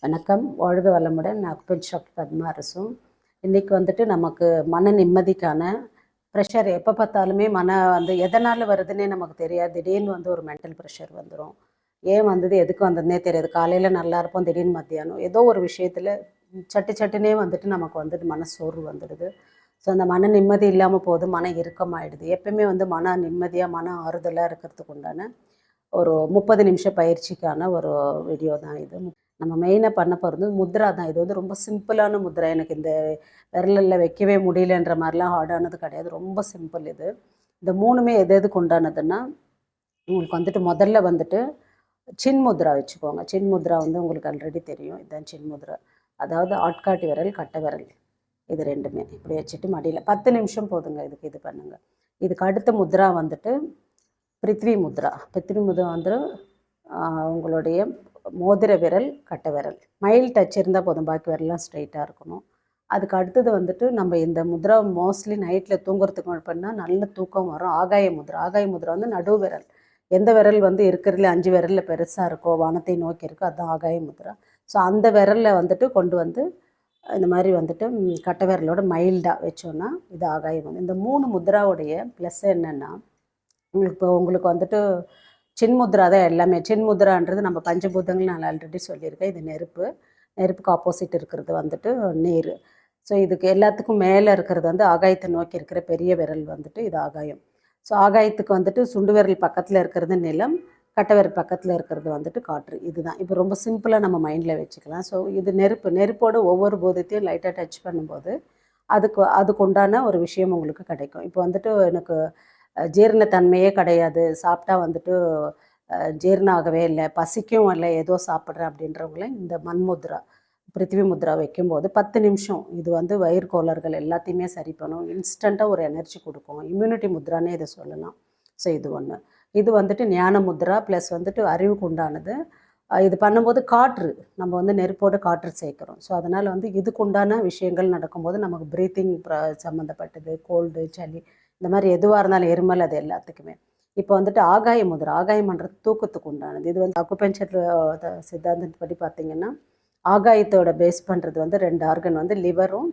வணக்கம். வாழ்க வளமுடன். நான் அக்குபஞ்சர் பத்மா அரசும். இன்றைக்கி வந்துட்டு நமக்கு மன நிம்மதிக்கான ப்ரெஷர் எப்போ பார்த்தாலுமே எதனால் வருதுன்னே நமக்கு தெரியாது. திடீர்னு ஒரு மென்டல் ப்ரெஷர் வந்துடும். ஏன் வந்தது, எதுக்கு வந்ததுன்னே தெரியாது. காலையில் நல்லா இருப்போம், திடீர்னு மத்தியானம் ஏதோ ஒரு விஷயத்தில் சட்டுனே நமக்கு மனசோர்வு வந்துடுது. ஸோ அந்த மன நிம்மதி இல்லாமல் போகுது, மன இறுக்கமாகிடுது. எப்பயுமே மன நிம்மதியாக மன ஆறுதலாக இருக்கிறதுக்கு உண்டான ஒரு 30 நிமிஷம் பயிற்சிக்கான ஒரு வீடியோ தான் இது. நம்ம மெயினாக பண்ண போகிறது முத்ரா தான். இது ரொம்ப சிம்பிளான முத்ரா. எனக்கு இந்த விரலில் வைக்கவே முடியலன்ற மாதிரிலாம் ஹார்டானது கிடையாது. ரொம்ப சிம்பிள் இது. இந்த மூணுமே எதுக்கு உண்டானதுன்னா, உங்களுக்கு முதல்ல சின் முத்ரா வச்சுக்கோங்க. சின் முத்ரா உங்களுக்கு ஆல்ரெடி தெரியும். இதுதான் சின் முத்ரா. அதாவது ஆட்காட்டி விரல், கட்டை விரல், இது ரெண்டுமே இப்படி வச்சுட்டு மடியில் 10 நிமிஷம் போதுங்க. இது பண்ணுங்கள். இதுக்கு அடுத்த முத்ரா பிருத்வி முத்ரா. பிருத்வி முத்ரா உங்களுடைய மோதிர விரல், கட்டை விரல் மைல்ட் டச் இருந்தால் போதும். பாக்கி விரலாம் ஸ்ட்ரைட்டாக இருக்கணும். அதுக்கு அடுத்தது நம்ம இந்த முத்ரா மோஸ்ட்லி நைட்டில் தூங்குறதுக்கு பண்ணால் நல்ல தூக்கம் வரும். ஆகாய முத்ரா. ஆகாய முத்ரா நடு விரல். எந்த விரல் இருக்கிறதுல 5 விரலில் பெருசாக இருக்கோ, வானத்தை நோக்கி இருக்கோ, அதுதான் ஆகாய முத்ரா. ஸோ அந்த விரலில் கொண்டு இந்த மாதிரி கட்டை விரலோட மைல்டாக வச்சோன்னா இது ஆகாயம். இந்த 3 முத்ராவுடைய ப்ளஸ் என்னென்னா, உங்களுக்கு சின்முத்ரா தான் எல்லாமே. சின்முத்ரான்றது நம்ம பஞ்சபூதங்கள் நான் ஆல்ரெடி சொல்லியிருக்கேன். இது நெருப்புக்கு ஆப்போசிட் இருக்கிறது நீர். ஸோ இதுக்கு எல்லாத்துக்கும் மேலே இருக்கிறது ஆகாயத்தை நோக்கி இருக்கிற பெரிய விரல் இது ஆகாயம். ஸோ ஆகாயத்துக்கு சுண்டு விரல் பக்கத்தில் இருக்கிறது நிலம், கட்டை விரல் பக்கத்தில் இருக்கிறது காற்று. இதுதான். இப்போ ரொம்ப சிம்பிளாக நம்ம மைண்டில் வச்சுக்கலாம். ஸோ இது நெருப்போட ஒவ்வொரு பூதத்தையும் லைட்டாக டச் பண்ணும்போது அதுக்கு உண்டான ஒரு விஷயம் உங்களுக்கு கிடைக்கும். இப்போ எனக்கு ஜீரணத்தன்மையே கிடையாது, சாப்பிட்டா ஜீரணம் ஆகவே இல்லை, பசிக்கும் இல்லை, ஏதோ சாப்பிட்றேன் அப்படின்றவங்கள இந்த மண்முத்ரா, பிருத்திவி முத்ரா வைக்கும்போது 10 நிமிஷம் இது வயிறு கோளாறுகள் எல்லாத்தையுமே சரி பண்ணும். இன்ஸ்டண்ட்டாக ஒரு எனர்ஜி கொடுக்கும். இம்யூனிட்டி முத்ரானே இதை சொல்லலாம். ஸோ இது ஒன்று. இது ஞான முத்ரா ப்ளஸ் அறிவுக்கு உண்டானது. இது பண்ணும்போது காற்று நம்ம நெருப்போட காற்று சேர்க்குறோம். ஸோ அதனால் இதுக்கு உண்டான விஷயங்கள் நடக்கும்போது நமக்கு ப்ரீத்திங் சம்மந்தப்பட்டது, கோல்டு, சளி, இந்த மாதிரி எதுவாக இருந்தாலும் எருமல், அது எல்லாத்துக்குமே. இப்போ ஆகாய முத்ரா. ஆகாயம்ன்றது தூக்கத்துக்கு உண்டானது. இது அக்குபஞ்சர் சித்தாந்தப்படி பார்த்திங்கன்னா, ஆகாயத்தோட பேஸ் பண்ணுறது 2 ஆர்கன் லிவரும்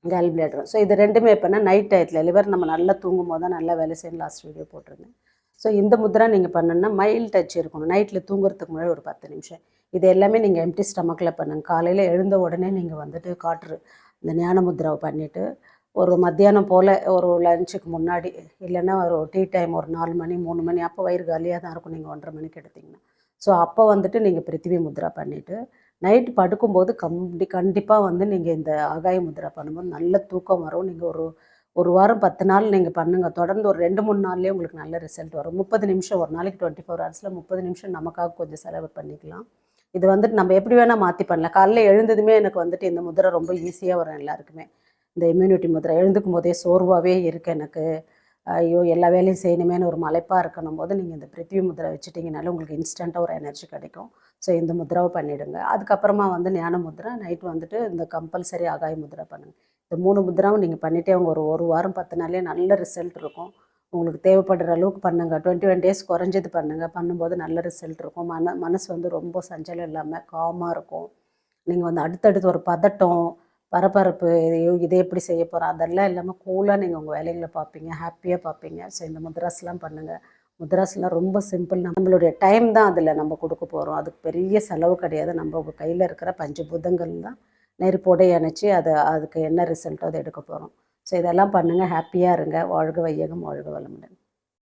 கேல் பிளேடரும். ஸோ இது ரெண்டுமே எப்போனா நைட் டயத்தில். லிவர் நம்ம நல்லா தூங்கும் போது தான் நல்லா வேலை செய்யணும். லாஸ்ட் வீடியோ போட்டிருந்தேன். ஸோ இந்த முத்ரா நீங்கள் பண்ணணுன்னா மைல்ட் டச் இருக்கணும். நைட்டில் தூங்குறதுக்கு முன்னாடி ஒரு 10 நிமிஷம். இது எல்லாமே நீங்கள் எம்டி ஸ்டமக்கில் பண்ணுங்கள். காலையில் எழுந்த உடனே நீங்கள் காற்று இந்த ஞான முத்ராவை பண்ணிவிட்டு ஒரு மத்தியானம் போல் ஒரு லஞ்சுக்கு முன்னாடி, இல்லைன்னா ஒரு டீ டைம் ஒரு 4 மணி 3 மணி, அப்போ வயிறு காலியாக தான் இருக்கும். நீங்கள் 1:30 மணிக்கு எடுத்திங்கன்னா. ஸோ அப்போ நீங்கள் பிருத்திவி முத்ரா பண்ணிவிட்டு நைட்டு படுக்கும்போது கண்டிப்பாக நீங்கள் இந்த ஆகாய முத்ரா பண்ணும்போது நல்ல தூக்கம் வரும். நீங்கள் ஒரு வாரம் 10 நாள் நீங்கள் பண்ணுங்கள். தொடர்ந்து ஒரு 2-3 நாள்லேயே உங்களுக்கு நல்ல ரிசல்ட் வரும். 30 நிமிஷம் ஒரு நாளைக்கு 24 ஹவர்ஸில் 30 நிமிஷம் நமக்காக கொஞ்சம் செலவு பண்ணிக்கலாம். இது நம்ம எப்படி வேணால் மாற்றி பண்ணலாம். காலையில் எழுந்ததுமே எனக்கு இந்த முத்ரா ரொம்ப ஈஸியாக வரும் எல்லாருக்குமே. இந்த இம்யூனிட்டி முத்ரா. எழுந்துக்கும் போதே சோர்வாகவே இருக்குது எனக்கு, ஐயோ எல்லா வேலையும் செய்யணுமேனு ஒரு மலைப்பாக இருக்கணும் போது நீங்கள் இந்த பிருத்திவி முத்ரா வச்சுட்டிங்கனால உங்களுக்கு இன்ஸ்டண்ட்டாக ஒரு எனர்ஜி கிடைக்கும். ஸோ இந்த முத்ராவை பண்ணிவிடுங்க. அதுக்கப்புறமா ஞான முத்ரா, நைட்டு இந்த கம்பல்சரி ஆகாய முத்ரா பண்ணுங்கள். இந்த 3 முத்ராவும் நீங்கள் பண்ணிவிட்டே ஒரு வாரம் 10 நாள்லேயே நல்ல ரிசல்ட் இருக்கும். உங்களுக்கு தேவைப்படுற அளவுக்கு பண்ணுங்கள். 21 டேஸ் குறைஞ்சது பண்ணுங்கள். பண்ணும்போது நல்ல ரிசல்ட் இருக்கும். மனசு ரொம்ப சஞ்சலம் இல்லாமல் காமாக இருக்கும். நீங்கள் அடுத்தடுத்து ஒரு பதட்டம், பரபரப்பு, இதை எப்படி செய்ய போகிறோம் அதெல்லாம் இல்லாமல் கூலாக நீங்கள் உங்கள் வேலைகளை பார்ப்பீங்க, ஹாப்பியாக பார்ப்பீங்க. ஸோ இந்த முத்ராஸ்லாம் பண்ணுங்கள். முத்ராஸ்லாம் ரொம்ப சிம்பிள். நம்மளுடைய டைம் தான் அதில் நம்ம கொடுக்க போகிறோம். அதுக்கு பெரிய செலவு கிடையாது. நம்ம உங்கள் கையில் இருக்கிற பஞ்சபூதங்கள் தான் நெருப்போடு இணைச்சி அதுக்கு என்ன ரிசல்ட்டோ அதை எடுக்க போகிறோம். ஸோ இதெல்லாம் பண்ணுங்கள். ஹாப்பியாக இருங்க. வாழ்க வையகம், வாழ்க வளமுடன்.